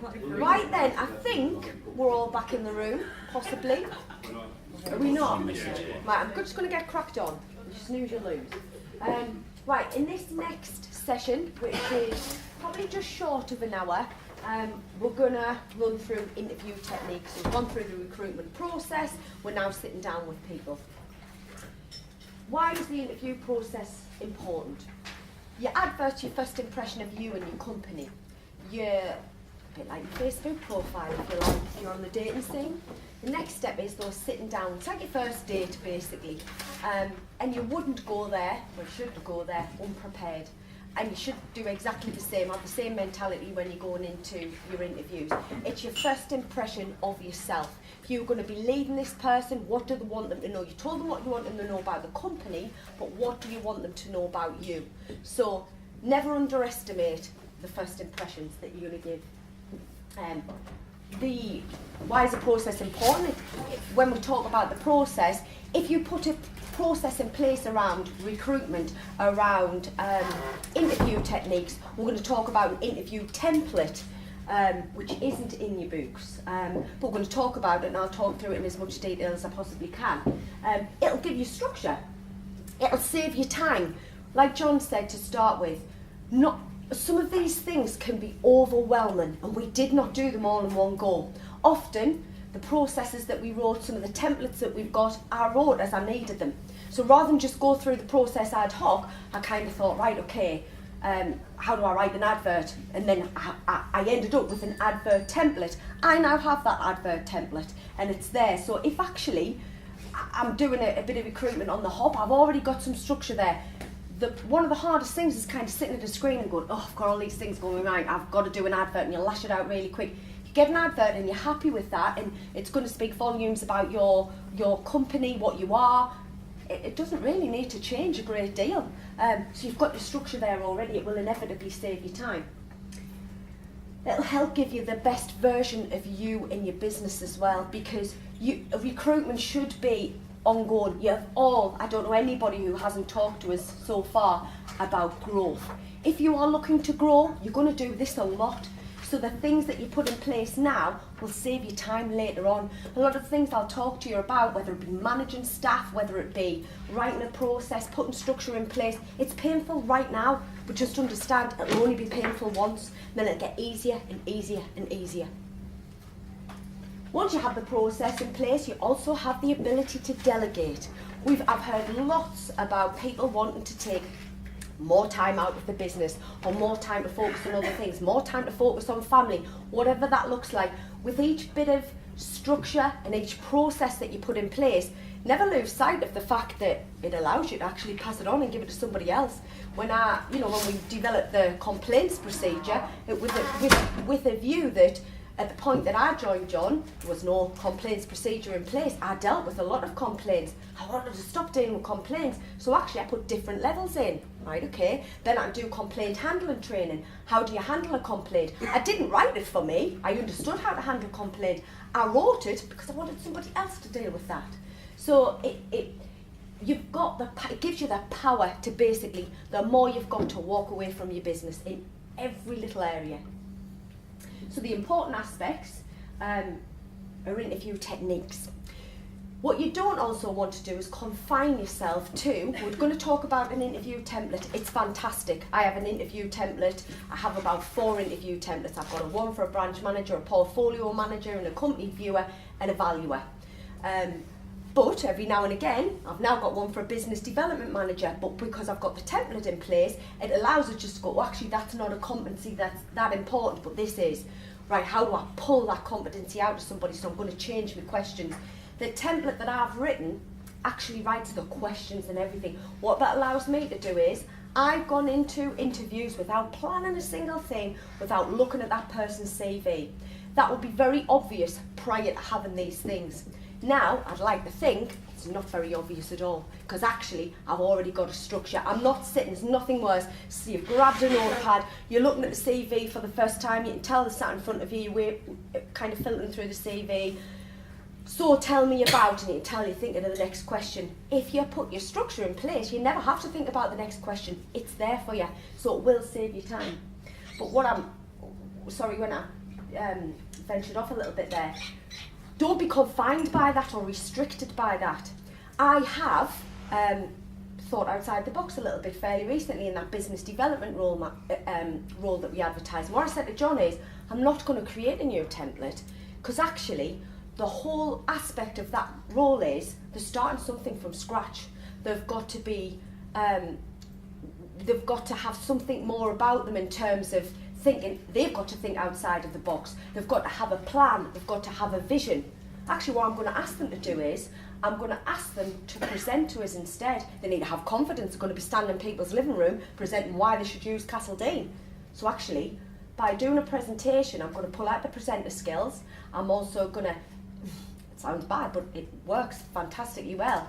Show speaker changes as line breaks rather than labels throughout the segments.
Right then, I think we're all back in the room, possibly. Are we not? Right, I'm just going to get cracked on. You snooze, you lose. Right, in this next session, which is probably just short of an hour, we're going to run through interview techniques. We've gone through the recruitment process. We're now sitting down with people. Why is the interview process important? Your advert's your first impression of you and your company. You're a bit like your Facebook profile, if you're on the dating scene. The next step is though sitting down. It's like your first date basically. And you wouldn't go there, or shouldn't go there, unprepared. And you should do exactly the same, have the same mentality when you're going into your interviews. It's your first impression of yourself. If you're going to be leading this person, what do you want them to know? You told them what you want them to know about the company, but what do you want them to know about you? So never underestimate the first impressions that you're going to give. Why is the process important? When we talk about the process, if you put a process in place around recruitment, around interview techniques, we're going to talk about an interview template, which isn't in your books, but we're going to talk about it, and I'll talk through it in as much detail as I possibly can. It'll give you structure. It'll save you time. Like John said to start with, some of these things can be overwhelming, and we did not do them all in one go. Often, the processes that we wrote, some of the templates that we've got, I wrote as I needed them. So rather than just go through the process ad hoc, I kind of thought, right, okay, how do I write an advert? And then I ended up with an advert template. I now have that advert template, and it's there. So if actually I'm doing a bit of recruitment on the hop, I've already got some structure there. One of the hardest things is kind of sitting at a screen and going, oh, I've got all these things going right, I've got to do an advert, and you lash it out really quick. You get an advert and you're happy with that, and it's going to speak volumes about your company, what you are. It doesn't really need to change a great deal. So you've got your structure there already. It will inevitably save you time. It'll help give you the best version of you in your business as well, because recruitment should be ongoing. I don't know anybody who hasn't talked to us so far about growth. If you are looking to grow, you're going to do this a lot. So the things that you put in place now will save you time later on. A lot of things I'll talk to you about, whether it be managing staff, whether it be writing a process, putting structure in place. It's painful right now, but just understand it'll only be painful once, then it'll get easier and easier and easier. Once you have the process in place, you also have the ability to delegate. I've heard lots about people wanting to take more time out of the business, or more time to focus on other things, more time to focus on family, whatever that looks like. With each bit of structure and each process that you put in place, never lose sight of the fact that it allows you to actually pass it on and give it to somebody else. When we developed the complaints procedure, it was with a view that at the point that I joined John, there was no complaints procedure in place. I dealt with a lot of complaints. I wanted to stop dealing with complaints, so actually I put different levels in. Right, okay. Then I do complaint handling training. How do you handle a complaint? I didn't write it for me. I understood how to handle complaint. I wrote it because I wanted somebody else to deal with that. So it gives you that power to basically, the more you've got to walk away from your business in every little area. So the important aspects are interview techniques. What you don't also want to do is confine yourself to, we're going to talk about an interview template. It's fantastic. I have an interview template. I have about 4 interview templates. I've got one for a branch manager, a portfolio manager, and a company viewer, and a valuer. But every now and again, I've now got one for a business development manager, but because I've got the template in place, it allows us just to go, actually, that's not a competency that's that important, but this is. Right, how do I pull that competency out of somebody? So I'm going to change my questions. The template that I've written actually writes the questions and everything. What that allows me to do is, I've gone into interviews without planning a single thing, without looking at that person's CV. That would be very obvious prior to having these things. Now, I'd like to think it's not very obvious at all, because actually I've already got a structure. I'm not sitting, there's nothing worse. So you've grabbed a notepad, you're looking at the CV for the first time, you can tell they're sat in front of you, we're kind of filtering through the CV. So tell me about, and you can tell you're thinking of the next question. If you put your structure in place, you never have to think about the next question. It's there for you, so it will save you time. But ventured off a little bit there. Don't be confined by that or restricted by that. I have thought outside the box a little bit fairly recently in that business development role that we advertise. And what I said to John is, I'm not going to create a new template, because actually the whole aspect of that role is they're starting something from scratch. They've got to be, they've got to have something more about them in terms of thinking. They've got to think outside of the box. They've got to have a plan. They've got to have a vision. Actually, what I'm going to ask them to do is, I'm going to ask them to present to us instead. They need to have confidence. They're going to be standing in people's living room presenting why they should use Castledean. So actually, by doing a presentation, I'm going to pull out the presenter skills. I'm also going to, it sounds bad, but it works fantastically well.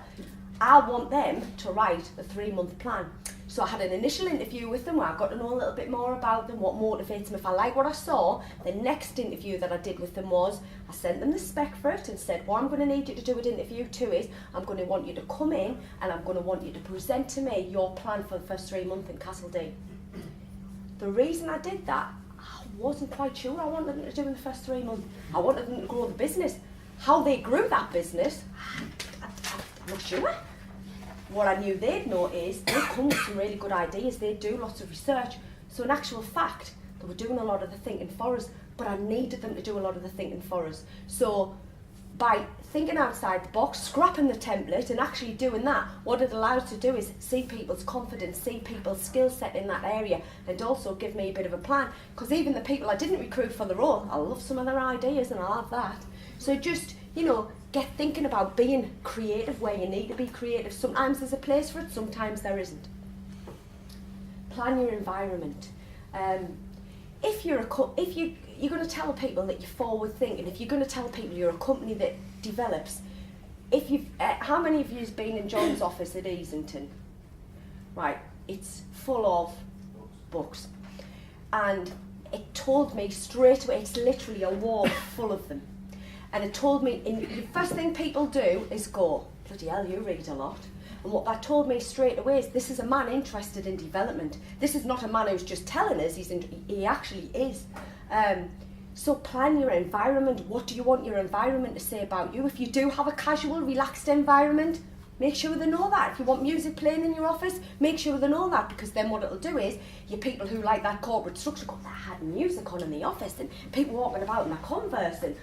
I want them to write a 3-month plan. So I had an initial interview with them where I got to know a little bit more about them, what motivates them. If I like what I saw, the next interview that I did with them was, I sent them the spec for it and said, what I'm going to need you to do at interview 2 is, I'm going to want you to come in and I'm going to want you to present to me your plan for the first 3 months in Castledean. The reason I did that, I wasn't quite sure what I wanted them to do in the first 3 months. I wanted them to grow the business. How they grew that business, I'm not sure. What I knew they'd know is they'd come with some really good ideas, they'd do lots of research. So in actual fact, they were doing a lot of the thinking for us, but I needed them to do a lot of the thinking for us. So by thinking outside the box, scrapping the template and actually doing that, what it allows to do is see people's confidence, see people's skill set in that area, and also give me a bit of a plan. Because even the people I didn't recruit for the role, I love some of their ideas and I'll have that. So just, get thinking about being creative where you need to be creative. Sometimes there's a place for it, sometimes there isn't. Plan your environment. If you're going to tell people that you're forward thinking, if you're going to tell people you're a company that develops, how many of you have been in John's office at Easington? Right, it's full of books. And it told me straight away, it's literally a wall full of them. And it told me, the first thing people do is go, bloody hell, you read a lot. And what that told me straight away is, this is a man interested in development. This is not a man who's just telling us, he actually is. So plan your environment. What do you want your environment to say about you? If you do have a casual, relaxed environment, make sure they know that. If you want music playing in your office, make sure they know that, because then what it'll do is, your people who like that corporate structure go, I had music on in the office, and people walking about in their Converse, and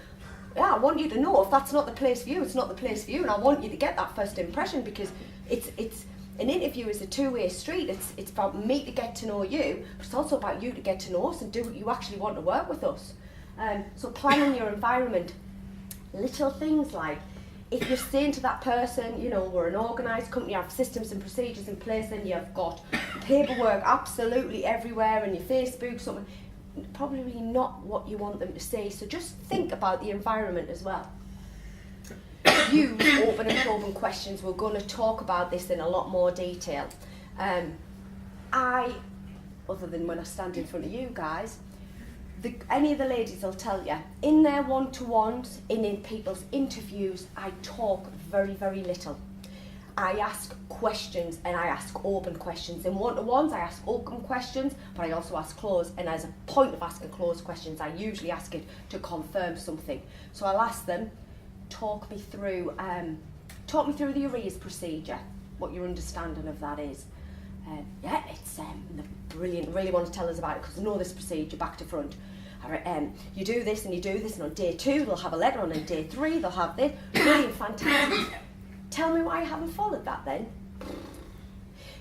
yeah, I want you to know if that's not the place for you, it's not the place for you, and I want you to get that first impression, because it's an interview is a two-way street. It's about me to get to know you, but it's also about you to get to know us and do what you actually want to work with us. So planning your environment, little things like, if you're saying to that person, we're an organised company, you have systems and procedures in place, and you've got paperwork absolutely everywhere, and your Facebook, something, probably not what you want them to say. So just think about the environment as well. Use open and probing questions. We're going to talk about this in a lot more detail. Other than when I stand in front of you guys, any of the ladies will tell you, in their one-to-ones, in people's interviews, I talk very, very little. I ask questions, and I ask open questions. In one-to-ones, I ask open questions, but I also ask closed. And as a point of asking closed questions, I usually ask it to confirm something. So I'll ask them, talk me through the arrears procedure, what your understanding of that is. It's brilliant. Really want to tell us about it, because I know this procedure back to front. You do this and you do this, and on day 2 they'll have a letter, and on day 3 they'll have this. Brilliant, fantastic. Tell me why you haven't followed that then.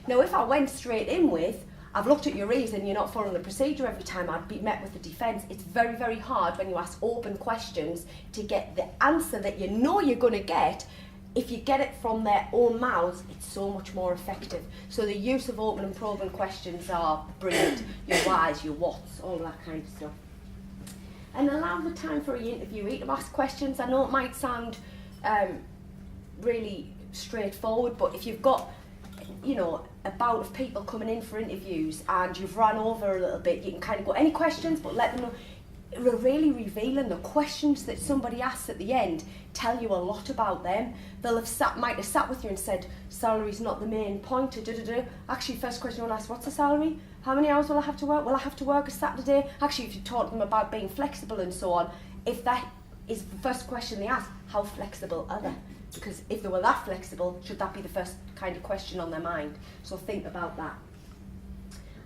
Now, if I went straight in with, I've looked at your arrears and you're not following the procedure every time, I'd be met with the defence. It's very, very hard when you ask open questions to get the answer that you know you're going to get. If you get it from their own mouths, it's so much more effective. So the use of open and probing questions are brilliant. Your whys, your whats, all that kind of stuff. And allow the time for your interviewee to ask questions. I know it might sound really straightforward, but if you've got a bout of people coming in for interviews and you've run over a little bit, you can kind of go, any questions, but let them know. really revealing. The questions that somebody asks at the end tell you a lot about them. They'll have might have sat with you and said, salary's not the main point. Actually, first question you'll ask, what's the salary? How many hours will I have to work? Will I have to work a Saturday? Actually, if you taught them about being flexible and so on, if that is the first question they ask, how flexible are they? Because if they were that flexible, should that be the first kind of question on their mind? So think about that.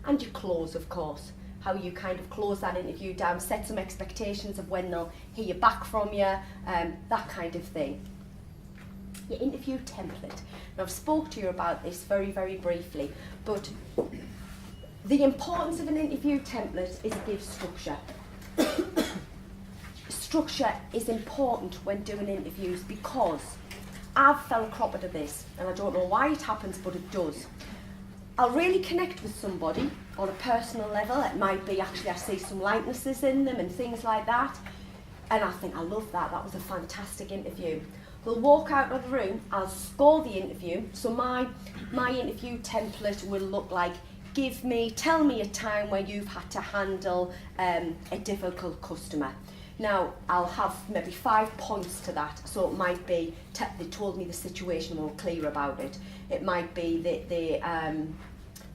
And your close, of course. How you kind of close that interview down, set some expectations of when they'll hear back from you, that kind of thing. Your interview template. Now, I've spoke to you about this very, very briefly, but the importance of an interview template is it gives structure. Structure is important when doing interviews because I've fell cropper to this, and I don't know why it happens, but it does. I'll really connect with somebody on a personal level. It might be actually I see some likenesses in them and things like that, and I think I love that. That was a fantastic interview. We'll walk out of the room, I'll score the interview. So my interview template will look like, tell me a time where you've had to handle a difficult customer. Now, I'll have maybe 5 points to that. So it might be, they told me the situation, more clear about it. It might be that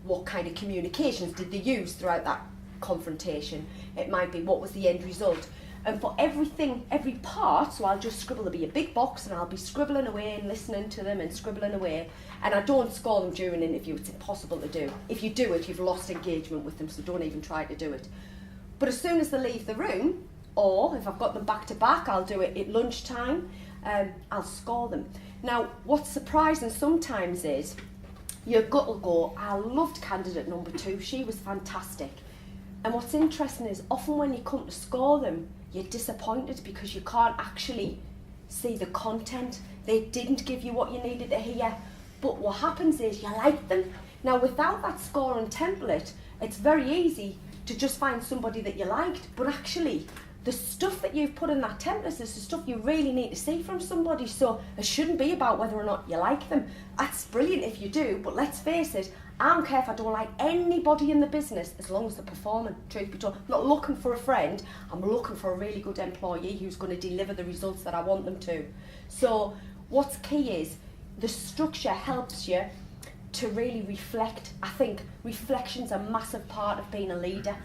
what kind of communications did they use throughout that confrontation. It might be, what was the end result. And for everything, every part, so I'll just scribble, there'll be a big box and I'll be scribbling away and listening to them and scribbling away. And I don't score them during an interview, it's impossible to do. If you do it, you've lost engagement with them, so don't even try to do it. But as soon as they leave the room, or if I've got them back to back, I'll do it at lunchtime, I'll score them. Now, what's surprising sometimes is, your gut will go, I loved candidate number 2, she was fantastic. And what's interesting is, often when you come to score them, you're disappointed because you can't actually see the content. They didn't give you what you needed to hear. But what happens is, you like them. Now, without that scoring template, it's very easy to just find somebody that you liked, but actually, the stuff that you've put in that template is the stuff you really need to see from somebody, so it shouldn't be about whether or not you like them. That's brilliant if you do, but let's face it, I don't care if I don't like anybody in the business as long as they're performing, truth be told. I'm not looking for a friend, I'm looking for a really good employee who's going to deliver the results that I want them to. So what's key is, the structure helps you to really reflect. I think reflection's a massive part of being a leader.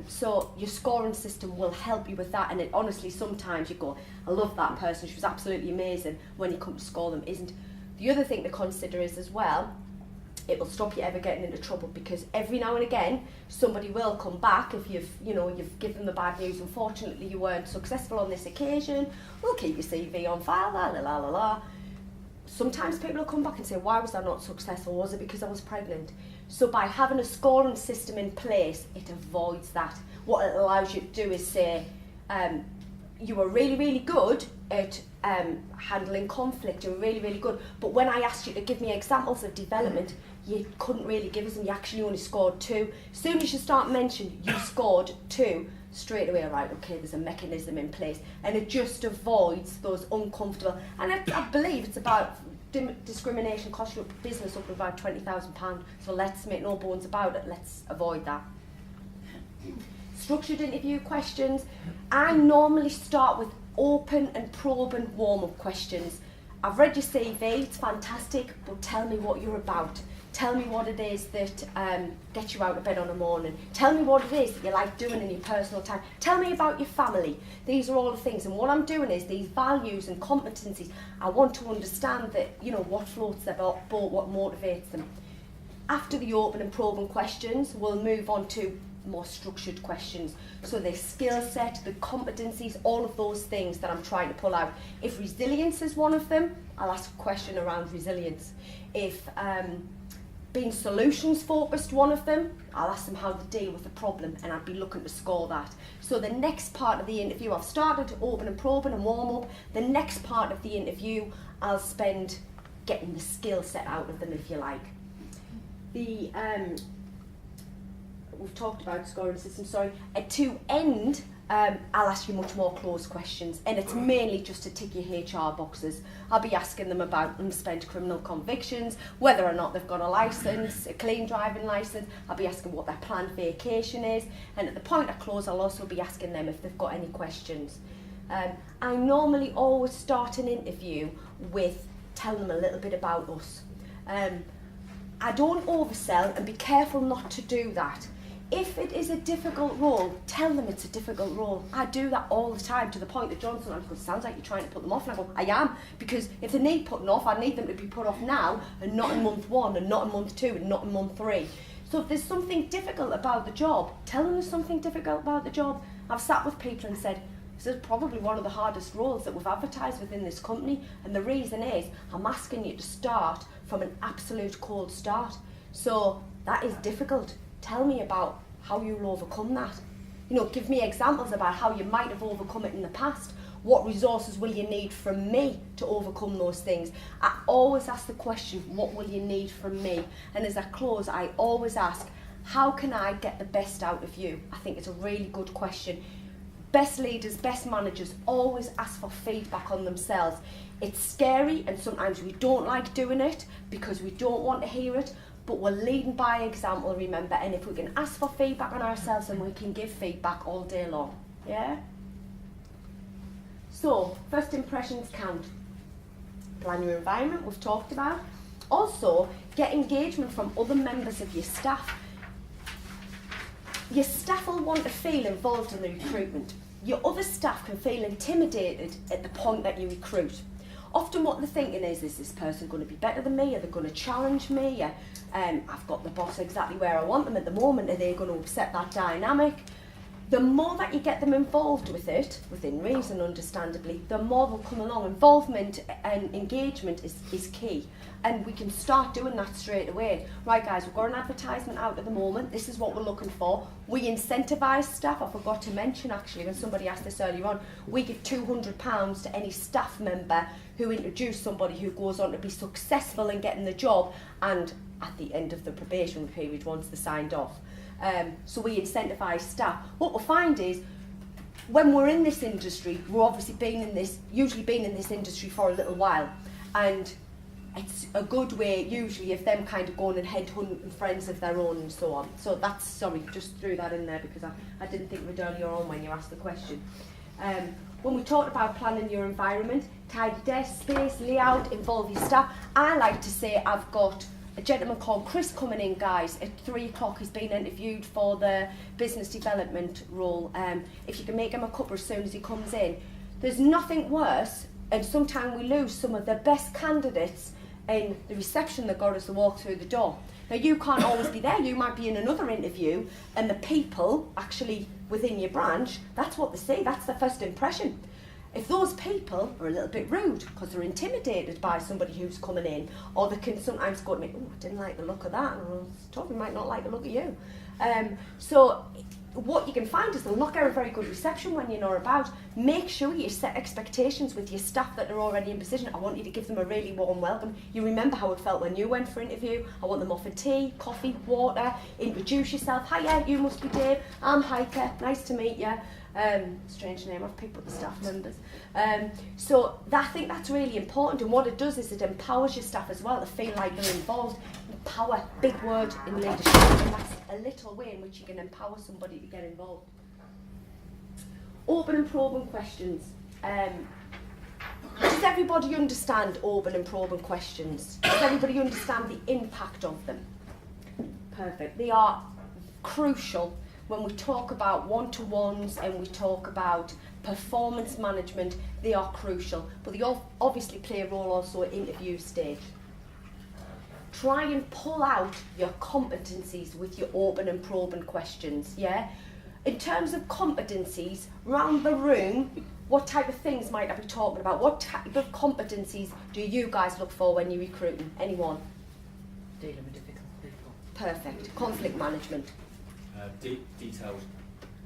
So your scoring system will help you with that, and it honestly sometimes you go, I love that person, she was absolutely amazing, when you come to score them isn't. The other thing to consider is as well, it will stop you ever getting into trouble, because every now and again somebody will come back if you've given them the bad news, unfortunately you weren't successful on this occasion, we'll keep your CV on file, la la la la la. Sometimes people will come back and say, why was I not successful? Was it because I was pregnant? So by having a scoring system in place, it avoids that. What it allows you to do is say, you were really, really good at handling conflict, you were really, really good, but when I asked you to give me examples of development, you couldn't really give us them, you actually only scored 2. As soon as you start mentioning you scored 2, straight away, right, okay, there's a mechanism in place, and it just avoids those uncomfortable, and I believe it's about discrimination costs your business up to about £20,000, so let's make no bones about it, let's avoid that. Structured interview questions. I normally start with open and probing warm-up questions. I've read your CV, it's fantastic, but tell me what you're about. Tell me what it is that gets you out of bed on a morning. Tell me what it is that you like doing in your personal time. Tell me about your family. These are all the things, and what I'm doing is these values and competencies, I want to understand that, what floats their boat, what motivates them. After the open and probing questions, we'll move on to more structured questions. So the skill set, the competencies, all of those things that I'm trying to pull out. If resilience is one of them, I'll ask a question around resilience. If being solutions focused one of them, I'll ask them how to deal with the problem, and I'd be looking to score that. So the next part of the interview, I've started open and probing and warm up. The next part of the interview, I'll spend getting the skill set out of them, if you like. The we've talked about scoring systems, sorry. To end, I'll ask you much more closed questions, and it's mainly just to tick your HR boxes. I'll be asking them about unspent criminal convictions, whether or not they've got a licence, a clean driving licence. I'll be asking what their planned vacation is, and at the point of close, I'll also be asking them if they've got any questions. I normally always start an interview with telling them a little bit about us. I don't oversell, and be careful not to do that. If it is a difficult role, tell them it's a difficult role. I do that all the time, to the point that John sometimes goes, sounds like you're trying to put them off. And I go, I am, because if they need putting off, I need them to be put off now, and not in month 1, and not in month 2, and not in month 3. So if there's something difficult about the job, tell them there's something difficult about the job. I've sat with people and said, this is probably one of the hardest roles that we've advertised within this company, and the reason is I'm asking you to start from an absolute cold start. So that is difficult. Tell me about how you'll overcome that. You know, give me examples about how you might have overcome it in the past. What resources will you need from me to overcome those things? I always ask the question, what will you need from me? And as I close, I always ask, how can I get the best out of you? I think it's a really good question. Best leaders, best managers always ask for feedback on themselves. It's scary, and sometimes we don't like doing it because we don't want to hear it, but we're leading by example, remember, and if we can ask for feedback on ourselves, then we can give feedback all day long. Yeah? So, first impressions count. Plan your environment, we've talked about. Also, get engagement from other members of your staff. Your staff will want to feel involved in the recruitment. Your other staff can feel intimidated at the point that you recruit. Often what they're thinking is this person going to be better than me? Are they going to challenge me? I've got the boss exactly where I want them at the moment. Are they going to upset that dynamic? The more that you get them involved with it, within reason, understandably, the more they'll come along. Involvement and engagement is key. And we can start doing that straight away. Right guys, we've got an advertisement out at the moment. This is what we're looking for. We incentivise staff. I forgot to mention actually when somebody asked this earlier on, we give £200 to any staff member who introduce somebody who goes on to be successful in getting the job, and at the end of the probation period once they're signed off. So we incentivise staff. What we'll find is, when we're in this industry, we're obviously usually been in this industry for a little while, and it's a good way usually of them kind of going and headhunting friends of their own and so on. So that's, sorry, just threw that in there because I didn't think of it earlier on when you asked the question. When we talked about planning your environment, tidy desk space, layout, involve your staff. I like to say I've got a gentleman called Chris coming in, guys, at 3 o'clock. He's been interviewed for the business development role. If you can make him a cuppa as soon as he comes in. There's nothing worse, and sometimes we lose some of the best candidates in the reception that got us to walk through the door. Now you can't always be there, you might be in another interview, and the people actually within your branch, that's what they say, that's the first impression. If those people are a little bit rude because they're intimidated by somebody who's coming in, or they can sometimes go to me, oh, I didn't like the look of that, and I was told we might not like the look of you. So what you can find is they'll not get a very good reception when you're not about. Make sure you set expectations with your staff that are already in position. I want you to give them a really warm welcome. You remember how it felt when you went for interview. I want them offered tea, coffee, water, introduce yourself. Hiya, you must be Dave, I'm Heike, nice to meet you. Strange name, I've picked up the staff members. So I think that's really important, and what it does is it empowers your staff as well to feel like they're involved. Empower, big word in leadership, and that's a little way in which you can empower somebody to get involved. Open and probing questions. Does everybody understand open and probing questions? Does everybody understand the impact of them? Perfect. They are crucial when we talk about one-to-ones and we talk about performance management. They are crucial, but they obviously play a role also at interview stage. Try and pull out your competencies with your open and probing questions, yeah? In terms of competencies, round the room, what type of things might I be talking about? What type of competencies do you guys look for when you're recruiting? Anyone?
Dealing with difficult people.
Perfect. Conflict management.
Detailed.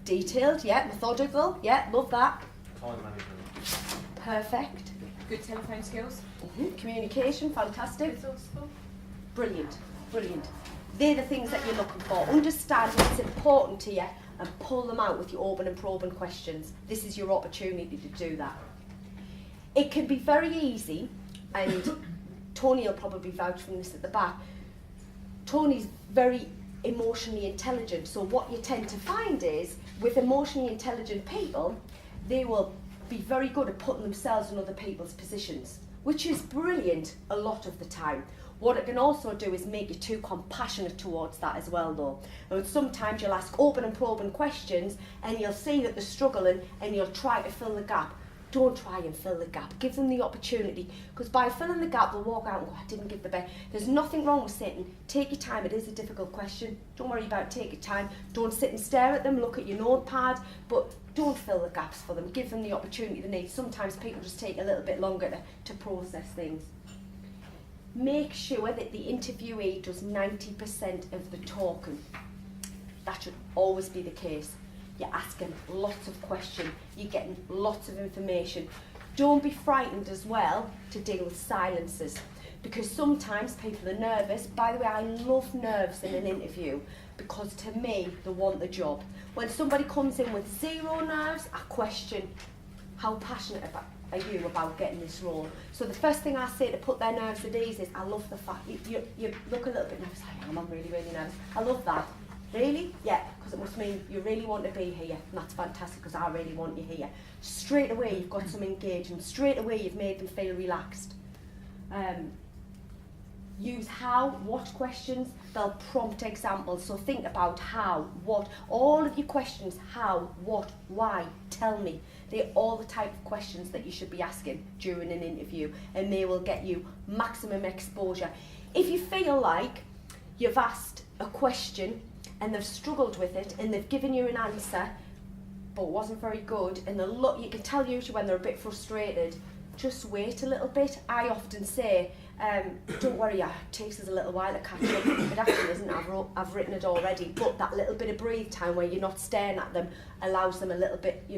Detailed, yeah. Methodical, yeah. Love that.
Time management.
Perfect.
Good telephone skills.
Communication, fantastic.
Resourceful.
Brilliant, brilliant. They're the things that you're looking for. Understand what's important to you and pull them out with your open and probing questions. This is your opportunity to do that. It can be very easy, and Tony will probably vouch from this at the back. Tony's very emotionally intelligent, so what you tend to find is with emotionally intelligent people, they will be very good at putting themselves in other people's positions, which is brilliant a lot of the time. What it can also do is make you too compassionate towards that as well though. And sometimes you'll ask open and probing questions and you'll see that they're struggling and you'll try to fill the gap. Don't try and fill the gap. Give them the opportunity, because by filling the gap they'll walk out and go, I didn't give the best. There's nothing wrong with sitting. Take your time. It is a difficult question. Don't worry about it. Take your time. Don't sit and stare at them. Look at your notepad, but don't fill the gaps for them. Give them the opportunity they need. Sometimes people just take a little bit longer to process things. Make sure that the interviewee does 90% of the talking. That should always be the case. You're asking lots of questions, you're getting lots of information. Don't be frightened as well to deal with silences, because sometimes people are nervous. By the way, I love nerves in an interview, because to me, they want the job. When somebody comes in with zero nerves, I question, how passionate are you about getting this role? So the first thing I say to put their nerves at ease is, I love the fact, you look a little bit nervous, I'm really, really nervous. I love that. Really? Yeah, because it must mean you really want to be here, and that's fantastic because I really want you here. Straight away you've got some engagement, straight away you've made them feel relaxed. Use how, what questions, they'll prompt examples, so think about how, what, all of your questions, how, what, why, tell me. They're all the type of questions that you should be asking during an interview, and they will get you maximum exposure. If you feel like you've asked a question and they've struggled with it and they've given you an answer but it wasn't very good, and you can tell usually when they're a bit frustrated, just wait a little bit. I often say, don't worry, it takes us a little while to catch up. It actually isn't, I've written it already, but that little bit of breathe time where you're not staring at them allows them a little bit,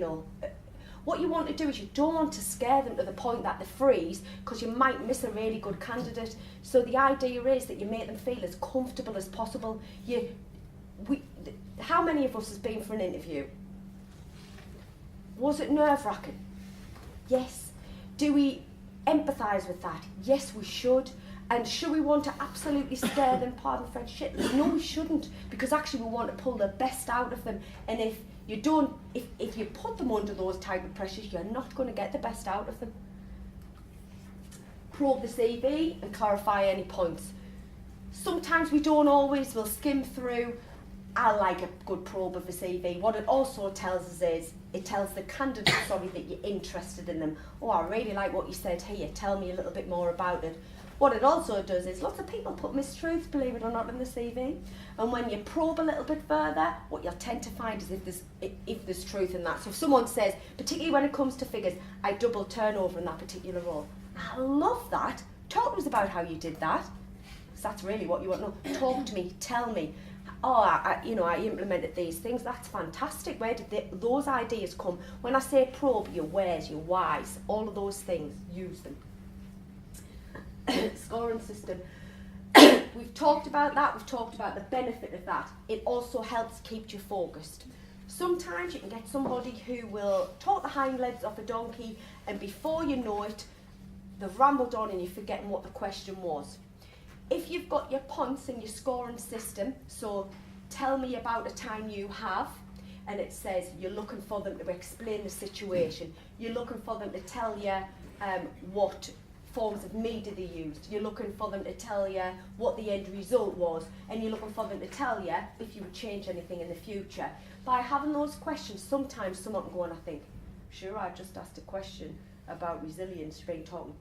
what you want to do is you don't want to scare them to the point that they freeze, because you might miss a really good candidate. So the idea is that you make them feel as comfortable as possible. How many of us has been for an interview? Was it nerve-wracking? Yes. Do we empathise with that? Yes, we should. And should we want to absolutely scare them, pardon French, shitless? No, we shouldn't, because actually we want to pull the best out of them. And if you put them under those type of pressures, you're not going to get the best out of them. Probe the CV and clarify any points. Sometimes we don't always, we'll skim through. I like a good probe of a CV. What it also tells us is, it tells the candidate, that you're interested in them. Oh, I really like what you said here, tell me a little bit more about it. What it also does is, lots of people put mistruths, believe it or not, in the CV. And when you probe a little bit further, what you'll tend to find is if there's truth in that. So if someone says, particularly when it comes to figures, I doubled turnover in that particular role. I love that. Talk to us about how you did that. Because that's really what you want to know. Talk to me, tell me. Oh, I implemented these things. That's fantastic. Where did those ideas come? When I say probe, your wheres, your whys, all of those things, use them. Scoring system. We've talked about that. We've talked about the benefit of that. It also helps keep you focused. Sometimes you can get somebody who will talk the hind legs off a donkey, and before you know it, they've rambled on and you're forgetting what the question was. If you've got your points in your scoring system, so tell me about a time you have, and it says you're looking for them to explain the situation, you're looking for them to tell you what forms of media they used, you're looking for them to tell you what the end result was, and you're looking for them to tell you if you would change anything in the future. By having those questions, sometimes someone can go and I think, sure, I just asked a question about resilience, you've been talking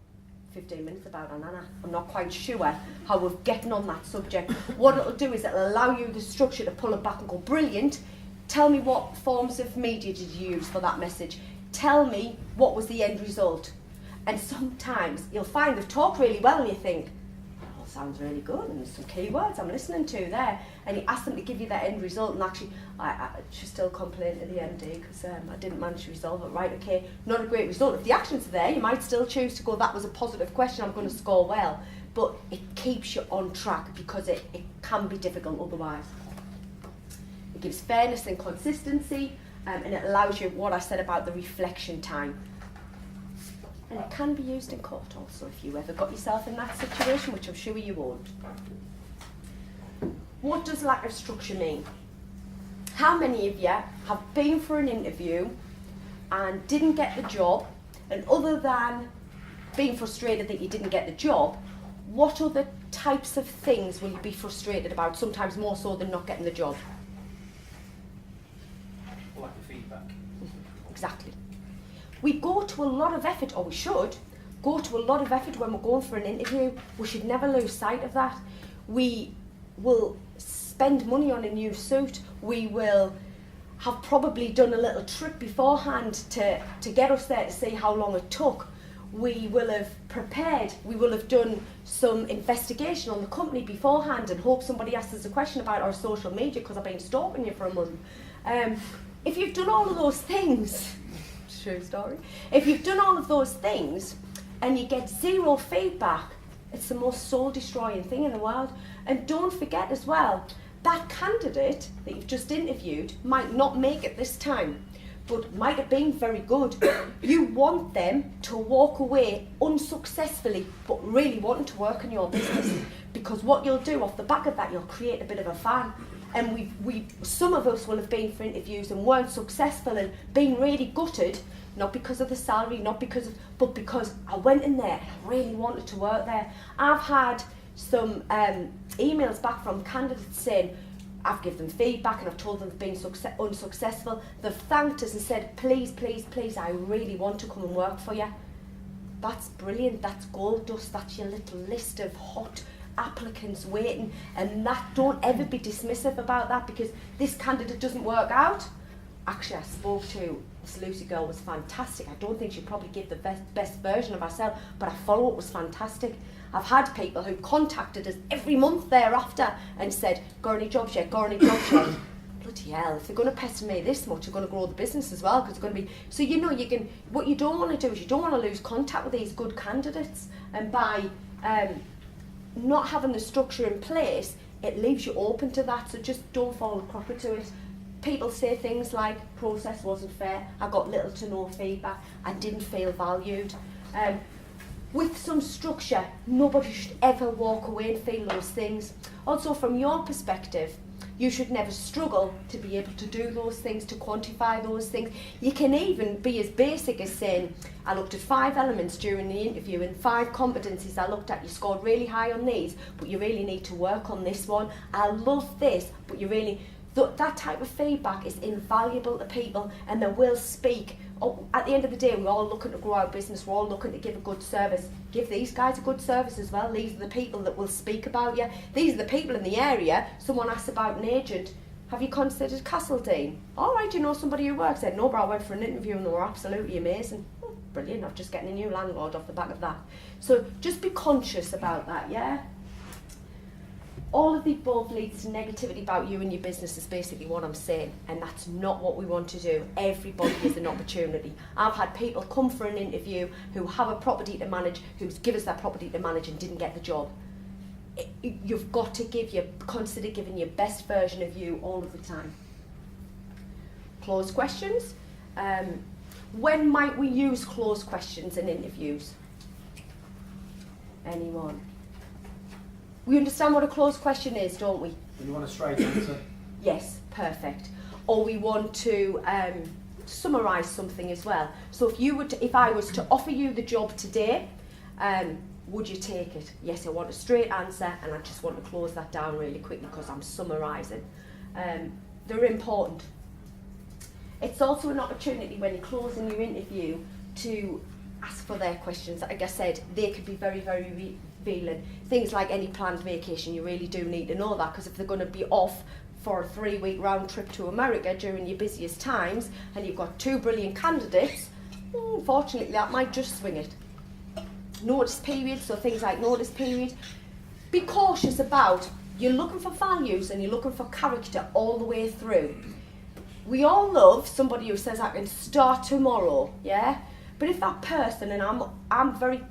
15 minutes about Anna. I'm not quite sure how we're getting on that subject. What it'll do is it'll allow you the structure to pull it back and go, brilliant, tell me what forms of media did you use for that message. Tell me what was the end result. And sometimes you'll find they've talked really well and you think, oh, sounds really good, and there's some keywords I'm listening to there. And you ask them to give you that end result, and actually, I should still complain to the MD because I didn't manage to resolve it. Right, okay, not a great result. If the actions are there, you might still choose to go, that was a positive question, I'm going to score well. but it keeps you on track because it can be difficult otherwise. It gives fairness and consistency, and it allows you what I said about the reflection time. And it can be used in court also if you ever got yourself in that situation, which I'm sure you won't. What does lack of structure mean? How many of you have been for an interview and didn't get the job, and other than being frustrated that you didn't get the job, what other types of things will you be frustrated about, sometimes more so than not getting the job?
Lack of feedback.
Exactly. We go to a lot of effort, or we should go to a lot of effort when we're going for an interview. We should never lose sight of that. We will spend money on a new suit. We will have probably done a little trip beforehand to get us there to see how long it took. We will have prepared, we will have done some investigation on the company beforehand and hope somebody asks us a question about our social media because I've been stalking you for a month. If you've done all of those things, true story, if you've done all of those things and you get zero feedback, it's the most soul-destroying thing in the world. And don't forget as well, that candidate that you've just interviewed might not make it this time, but might have been very good. You want them to walk away unsuccessfully, but really wanting to work in your business, because what you'll do off the back of that, you'll create a bit of a fan. And some of us will have been for interviews and weren't successful and been really gutted, not because of the salary, but because I went in there and I really wanted to work there. I've had some emails back from candidates saying, I've given them feedback and I've told them they've been unsuccessful. They've thanked us and said, please, please, please, I really want to come and work for you. That's brilliant, that's gold dust, that's your little list of hot applicants waiting, and that, don't ever be dismissive about that because this candidate doesn't work out. Actually, I spoke to this Lucy girl, was fantastic. I don't think she'd probably give the best version of herself, but her follow-up was fantastic. I've had people who contacted us every month thereafter and said, got any jobs yet, got any jobs yet? Bloody hell, if they're going to pester me this much, they're going to grow the business as well, because it's going to be, so you know, you can, what you don't want to do is you don't want to lose contact with these good candidates, and by not having the structure in place, it leaves you open to that, so just don't fall a cropper to it. People say things like, process wasn't fair, I got little to no feedback, I didn't feel valued. With some structure, nobody should ever walk away and feel those things. Also, from your perspective, you should never struggle to be able to do those things, to quantify those things. You can even be as basic as saying, I looked at 5 elements during the interview and 5 competencies I looked at. You scored really high on these, but you really need to work on this one. I love this, but you really... That type of feedback is invaluable to people, and they will speak. At the end of the day, we're all looking to grow our business, we're all looking to give a good service. Give these guys a good service as well. These are the people that will speak about you. These are the people in the area. Someone asks about an agent. Have you considered Castledine? All right, you know somebody who works there? No, but I went for an interview and they were absolutely amazing. Oh, brilliant, I'm just getting a new landlord off the back of that. So just be conscious about that, yeah? All of the above leads to negativity about you and your business is basically what I'm saying, and that's not what we want to do. Everybody is an opportunity. I've had people come for an interview who have a property to manage, who's given us that property to manage and didn't get the job. You've got to consider giving your best version of you all of the time. Closed questions. When might we use closed questions in interviews? Anyone? We understand what a closed question is, don't we?
Do you want a straight answer?
Yes, perfect. Or we want to summarise something as well. So if I was to offer you the job today, would you take it? Yes, I want a straight answer, and I just want to close that down really quickly because I'm summarising. They're important. It's also an opportunity when you're closing your interview to ask for their questions. Like I said, they could be very, very revealing. Things like any planned vacation, you really do need to know that, because if they're going to be off for a 3-week round trip to America during your busiest times and you've got 2 brilliant candidates, unfortunately that might just swing it. Notice period, so things like notice period. Be cautious about, you're looking for values and you're looking for character all the way through. We all love somebody who says I can start tomorrow, yeah? But if that person, and I'm very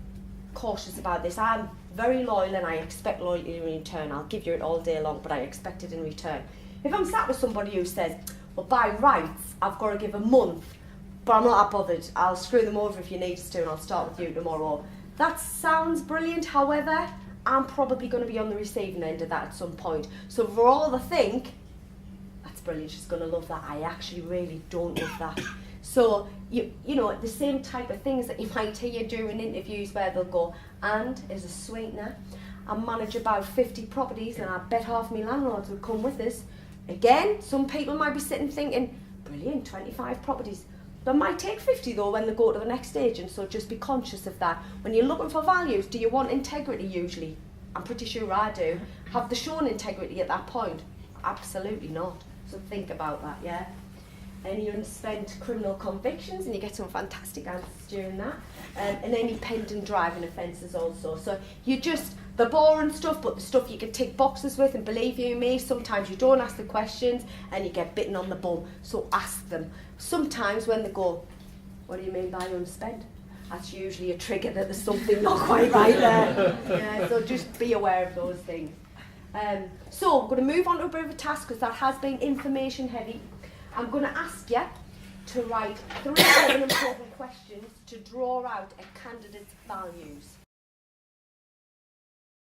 cautious about this. I'm very loyal and I expect loyalty in return. I'll give you it all day long, but I expect it in return. If I'm sat with somebody who says, well, by rights, I've got to give a month, but I'm not that bothered, I'll screw them over if you need us to and I'll start with you tomorrow. That sounds brilliant, however, I'm probably going to be on the receiving end of that at some point. So for all the think, that's brilliant, she's going to love that, I actually really don't love that. So, you know, the same type of things that you might hear during interviews where they'll go, and as a sweetener, I manage about 50 properties and I bet half my landlords would come with us. Again, some people might be sitting thinking, brilliant, 25 properties. They might take 50 though when they go to the next agent, so just be conscious of that. When you're looking for values, do you want integrity usually? I'm pretty sure I do. Have they shown integrity at that point? Absolutely not. So think about that, yeah? Any unspent criminal convictions, and you get some fantastic answers during that, and any pending driving offences also. So you just, the boring stuff, but the stuff you can tick boxes with, and believe you me, sometimes you don't ask the questions and you get bitten on the bum, so ask them. Sometimes when they go, what do you mean by unspent? That's usually a trigger that there's something not quite right there. Yeah, so just be aware of those things. So I'm going to move on to a bit of a task because that has been information heavy. I'm going to ask you to write 3 important questions to draw out a candidate's values.